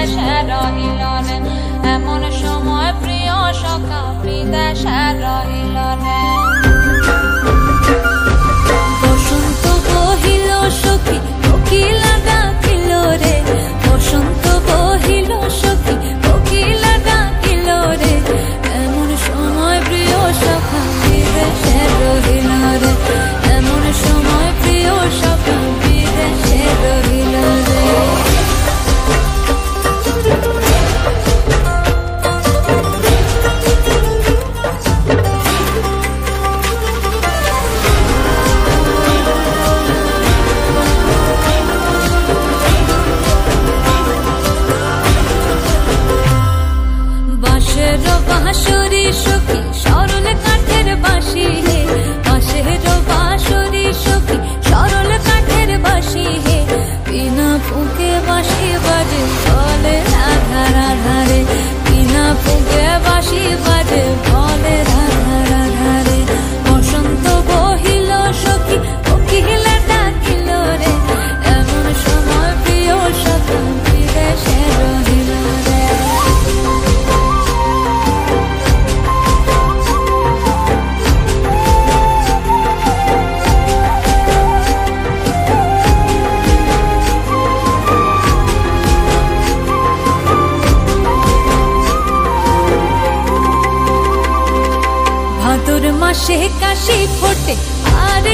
বিদেশে রহিল রে এমন সময় প্রিয় সখা বিদেশে রহিল রে বসন্ত বহিল সখী কোকিলা ডাকিল রে বসন্ত বহিল সখী কোকিলা ডাকিল রে এমন সময় প্রিয় সখা বিদেশে রহিল রে এমন সময় প্রিয় সখা বিদেশে রহিল রে বাঁশরি সখী সরল কাঠের বাঁশি হে বাঁশের বাঁশরি সখী সরল কাঠের বাঁশি হে বিনা ফুঁকে বাঁশি বাজে বলে রাধা রাধা রে বিনা ফুঁকে বাঁশি বাজে বলে রাধা রাধা রে বসন্ত বহিল সখী কোকিলা ডাকিল রে এমন সময় প্রিয় সখা বিদেশে রহিল রে ভাদর মাসে কাশি ফোটে আর